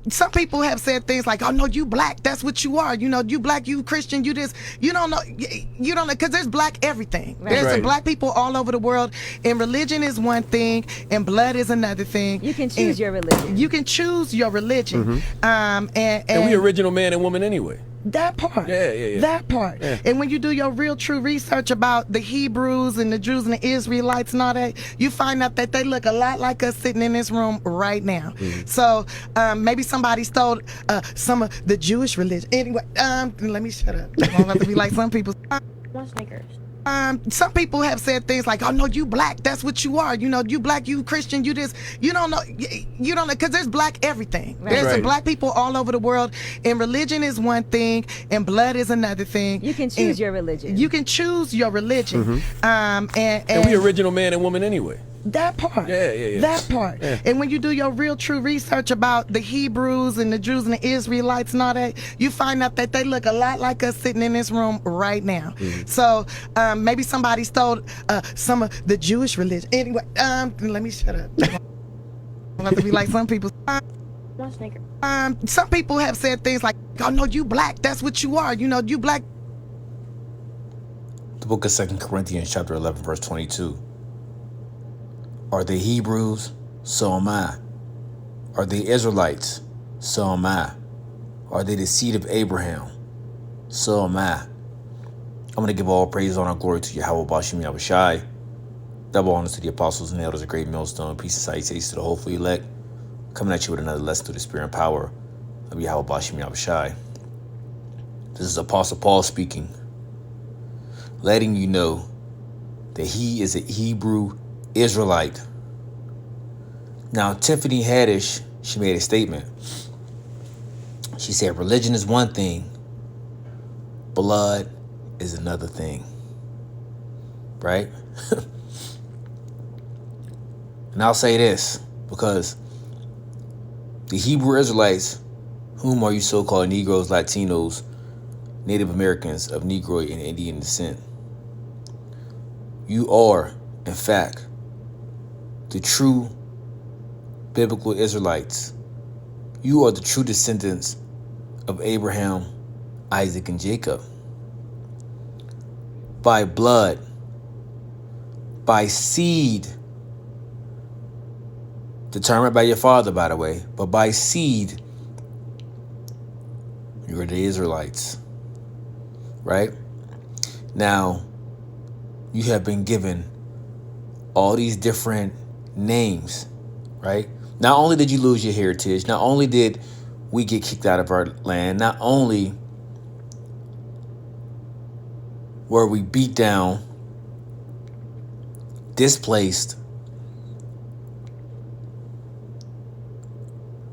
Some people have said things like, "Oh no, you black. That's what you are. You know, you black, you Christian, you this." You don't know. You don't know, because there's black everything. Right. There's Right. black people all over the world, and religion is one thing, and blood is another thing. You can choose your religion. You can choose your religion. And we original man and woman anyway. That part. Yeah. That part. Yeah. And when you do your real true research about the Hebrews and the Jews and the Israelites and all that, you find out that they look a lot like us sitting in this room right now. So maybe somebody stole some of the Jewish religion. Anyway, let me shut up. I don't have to be like some people. One Snickers. Some people have said things like, "Oh no, you black. That's what you are. You know, you black, you Christian, you this." You don't know. You don't know, because there's black everything. Right. There's Right. black people all over the world, and religion is one thing, and blood is another thing. You can choose your religion. You can choose your religion. And we original man and woman anyway. That part. Yeah. That part. Yeah. And when you do your real true research about the Hebrews and the Jews and the Israelites and all that, you find out that they look a lot like us sitting in this room right now. So maybe somebody stole some of the Jewish religion. Anyway, let me shut up. I don't have to be like some people. One Snickers. Some people have said things like, "Oh no, you black. That's what you are. You know, you black." The book of 2 Corinthians chapter 11, verse 22. Are they Hebrews? So am I. Are they Israelites? So am I. Are they the seed of Abraham? So am I. I'm going to give all praise, honor, and glory to Yahweh Bashim Yahushai. Double honors to the apostles and elders, a great millstone. Peace and salutations to the hopefully elect. Coming at you with another lesson through the spirit and power of Yahweh Bashim Yahushai. This is Apostle Paul speaking, letting you know that he is a Hebrew Israelite. Now, Tiffany Haddish, she made a statement. She said, religion is one thing, blood is another thing. Right? And I'll say this, because the Hebrew Israelites, whom are you so-called Negroes, Latinos, Native Americans of Negroid and Indian descent, you are, in fact, the true biblical Israelites. You are the true descendants of Abraham, Isaac, and Jacob. By blood, by seed, determined by your father, by the way, but by seed, you are the Israelites. Right? Now, you have been given all these different names, right? Not only did you lose your heritage, not only did we get kicked out of our land, not only were we beat down, displaced,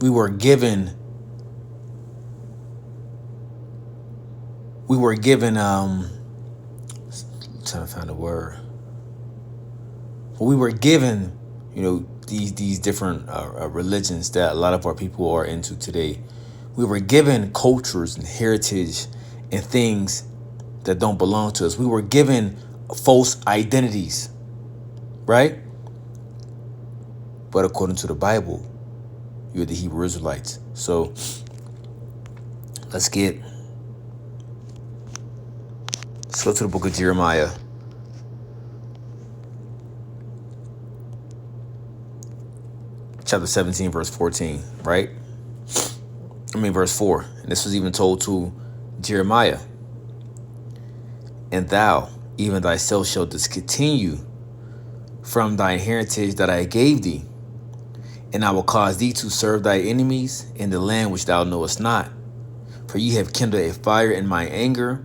we were given trying to find a word. We were given, these different religions that a lot of our people are into today. We were given cultures and heritage and things that don't belong to us. We were given false identities, right? But according to the Bible, you're the Hebrew Israelites. So let's go to the book of Jeremiah. Chapter 17, verse 14, right? Verse 4. And this was even told to Jeremiah. And thou, even thyself, shalt discontinue from thy heritage that I gave thee. And I will cause thee to serve thy enemies in the land which thou knowest not. For ye have kindled a fire in my anger,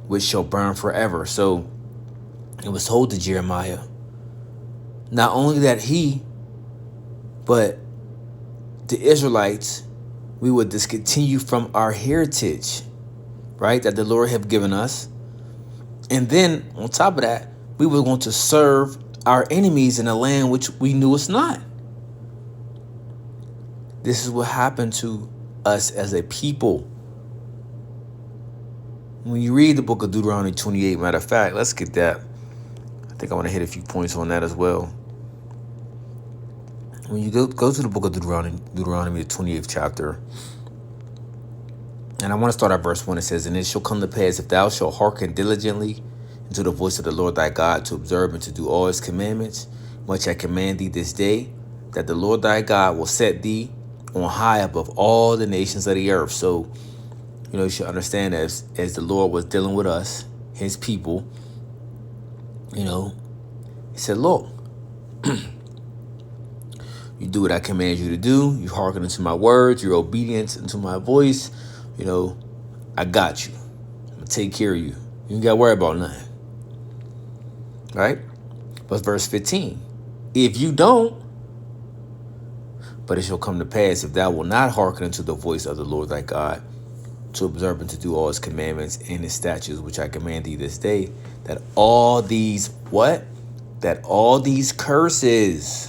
which shall burn forever. So it was told to Jeremiah, not only that but the Israelites, we would discontinue from our heritage, right, that the Lord have given us. And then on top of that, we were going to serve our enemies in a land which we knew us not. This is what happened to us as a people. When you read the book of Deuteronomy 28, matter of fact, let's get that. I think I want to hit a few points on that as well. When you go to the book of Deuteronomy, the 28th chapter, and I want to start at verse 1. It says, "And it shall come to pass, if thou shalt hearken diligently unto the voice of the Lord thy God, to observe and to do all his commandments, which I command thee this day, that the Lord thy God will set thee on high above all the nations of the earth." So, you should understand, as the Lord was dealing with us, his people, he said, "Look, you do what I command you to do. You hearken unto my words. You're obedient unto my voice. I got you. I'm going to take care of you. You ain't got to worry about nothing." Right? But verse 15, "If you don't, but it shall come to pass, if thou wilt not hearken unto the voice of the Lord thy God, to observe and to do all his commandments and his statutes, which I command thee this day, that all these," what? "That all these curses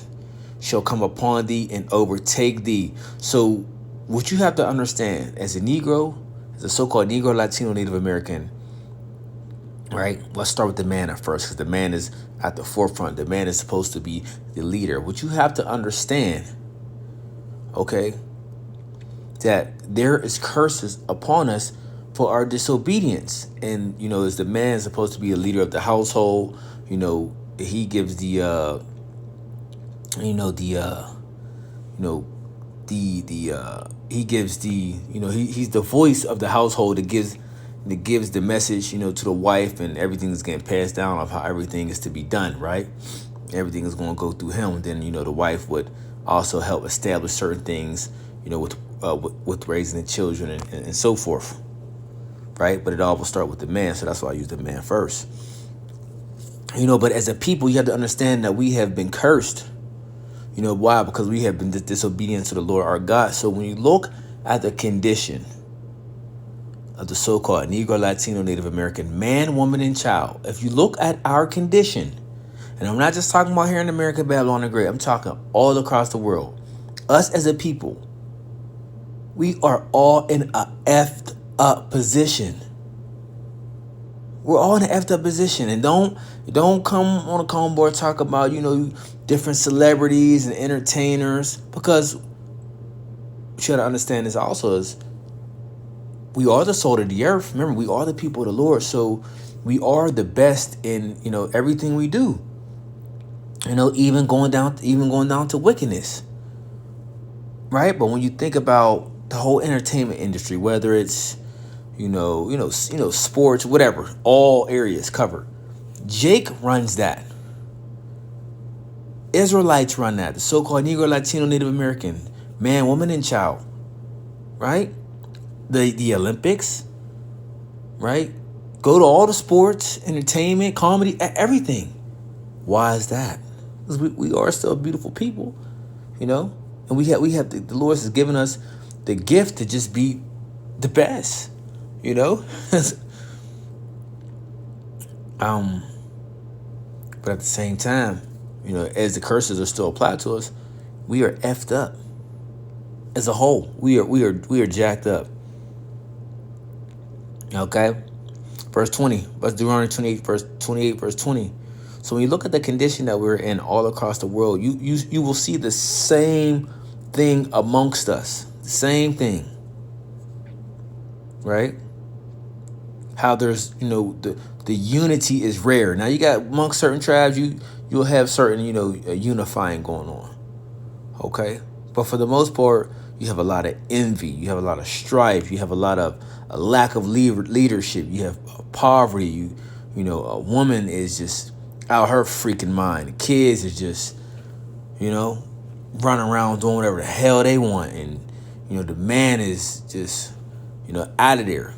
shall come upon thee and overtake thee." So what you have to understand as a Negro, as a so-called Negro, Latino, Native American, right? Let's start with the man at first, because the man is at the forefront. The man is supposed to be the leader. What you have to understand, okay, that there is curses upon us for our disobedience. And, as the man is supposed to be a leader of the household, he gives he's the voice of the household that gives the message, to the wife, and everything is getting passed down of how everything is to be done, right? Everything is going to go through him. And then, the wife would also help establish certain things, with raising the children and so forth, right? But it all will start with the man, so that's why I use the man first. But as a people, you have to understand that we have been cursed. Why? Because we have been disobedient to the Lord our God. So when you look at the condition of the so-called Negro, Latino, Native American man, woman, and child, if you look at our condition, and I'm not just talking about here in America, Babylon the Great, I'm talking all across the world. Us as a people, we are all in a effed up position. We're all in an effed up position. And don't come on a comb board talk about, different celebrities and entertainers, because what you got to understand is also is we are the salt of the earth. Remember, we are the people of the Lord. So we are the best in, everything we do. Even going down to wickedness. Right? But when you think about the whole entertainment industry, whether it's, sports, whatever, all areas covered. Jake runs that. Israelites run that. The so-called Negro, Latino, Native American, man, woman, and child. Right? The Olympics. Right? Go to all the sports, entertainment, comedy, everything. Why is that? Because we are still beautiful people, and we have the Lord has given us the gift to just be the best, But at the same time, as the curses are still applied to us, we are effed up. As a whole, we are jacked up. Okay, verse 20. Let's Deuteronomy 28, verse 20. So when you look at the condition that we're in all across the world, you will see the same thing amongst us. The same thing. Right? How there's, the unity is rare. Now you got amongst certain tribes, you'll have certain, unifying going on. Okay? But for the most part, you have a lot of envy. You have a lot of strife. You have a lot of a lack of leadership. You have poverty. A woman is just out her freaking mind. The kids is just, running around doing whatever the hell they want. And, the man is just, out of there.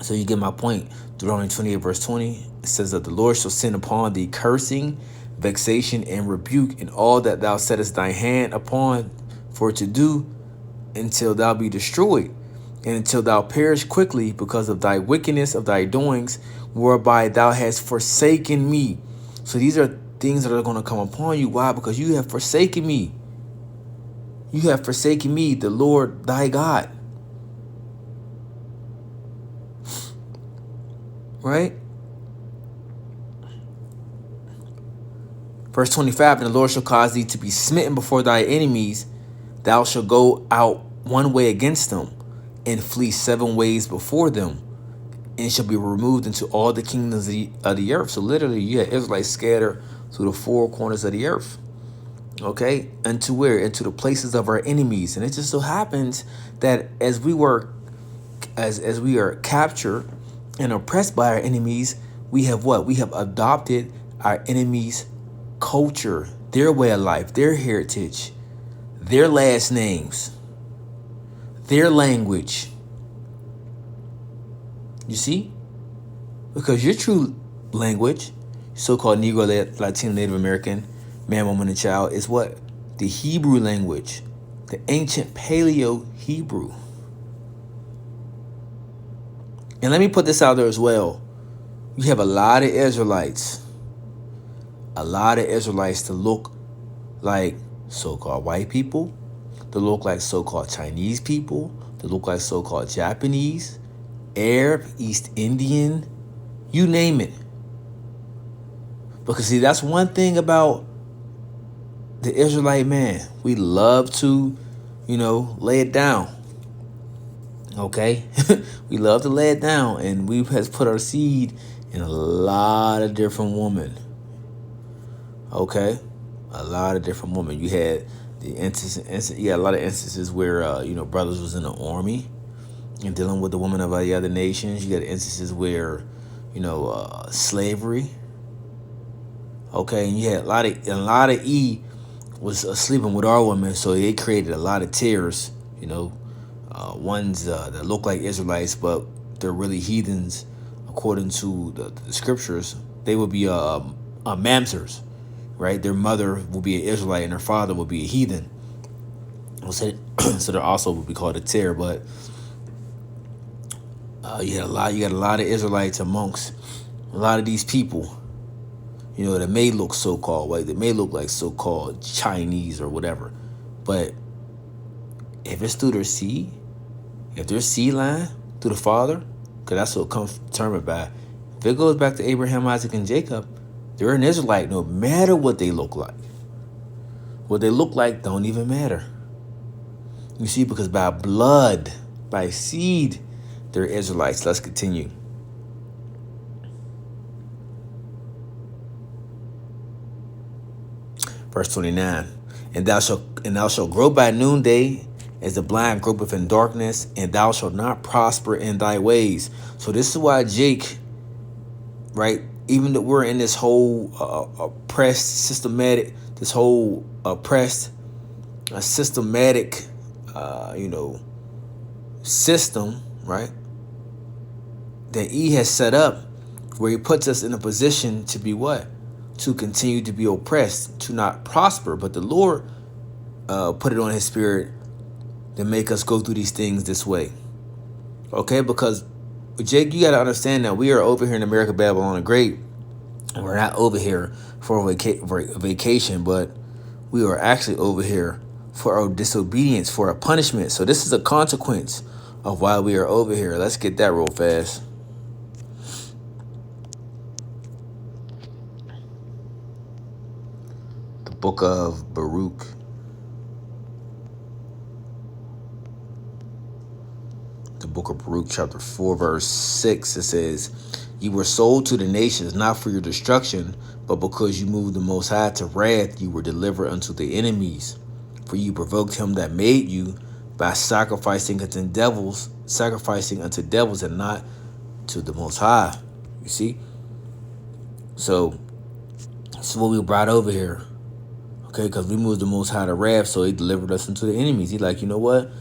So you get my point. Deuteronomy 28, verse 20, it says that the Lord shall send upon thee cursing, vexation, and rebuke in all that thou settest thy hand upon for to do, until thou be destroyed, and until thou perish quickly because of thy wickedness of thy doings, whereby thou hast forsaken me. So these are things that are going to come upon you. Why? Because you have forsaken me. You have forsaken me, the Lord thy God. Right? Verse 25, and the Lord shall cause thee to be smitten before thy enemies. Thou shalt go out one way against them, and flee 7 ways before them, and shall be removed into all the kingdoms of the earth. So literally, you had Israelites scattered through the 4 corners of the earth. Okay, into where? Into the places of our enemies. And it just so happens that as we are captured and oppressed by our enemies, we have what? We have adopted our enemies' culture, their way of life, their heritage, their last names, their language. You see? Because your true language, so-called Negro, Latino, Native American, man, woman, and child, is what? The Hebrew language, the ancient Paleo Hebrew. And let me put this out there as well. You have a lot of Israelites to look like so-called white people, to look like so-called Chinese people, to look like so-called Japanese, Arab, East Indian, you name it. Because see, that's one thing about the Israelite man. We love to, lay it down. Okay? We love to lay it down, and we has put our seed in a lot of different women. Okay? A lot of different women. You had a lot of instances where brothers was in the army and dealing with the women of the other nations. You got instances where, slavery. Okay, and you had a lot of was sleeping with our women, so it created a lot of tears. Ones that look like Israelites, but they're really heathens, according to the scriptures. They would be mamzers, right? Their mother will be an Israelite, and their father will be a heathen. So they also would be called a tear. But you got a lot of Israelites amongst a lot of these people. That may look so-called white, that may look like so-called Chinese or whatever. But if it's through their seed, if their seed line through the father, because that's what it comes determined by. If it goes back to Abraham, Isaac, and Jacob, they're an Israelite no matter what they look like. What they look like don't even matter. You see, because by blood, by seed, they're Israelites. Let's continue. Verse 29, and thou shalt grow by noonday as the blind gropeth in darkness, and thou shalt not prosper in thy ways. So this is why Jake, right, even that we're in this whole systematic system, right, that he has set up, where he puts us in a position to be what? To continue to be oppressed, to not prosper. But the Lord put it on his spirit to make us go through these things this way. Okay, because Jake, you got to understand that we are over here in America, Babylon the Great, and we're not over here for a vacation, but we are actually over here for our disobedience, for a punishment. So this is a consequence of why we are over here. Let's get that real fast. Book of Baruch. The book of Baruch, chapter 4, verse 6, it says, "You were sold to the nations, not for your destruction, but because you moved the Most High to wrath, you were delivered unto the enemies. For you provoked him that made you by sacrificing unto devils, and not to the Most High." You see? So, this is what we brought over here. Okay, because we moved the Most High to wrath, so he delivered us into the enemies. He like, you know what?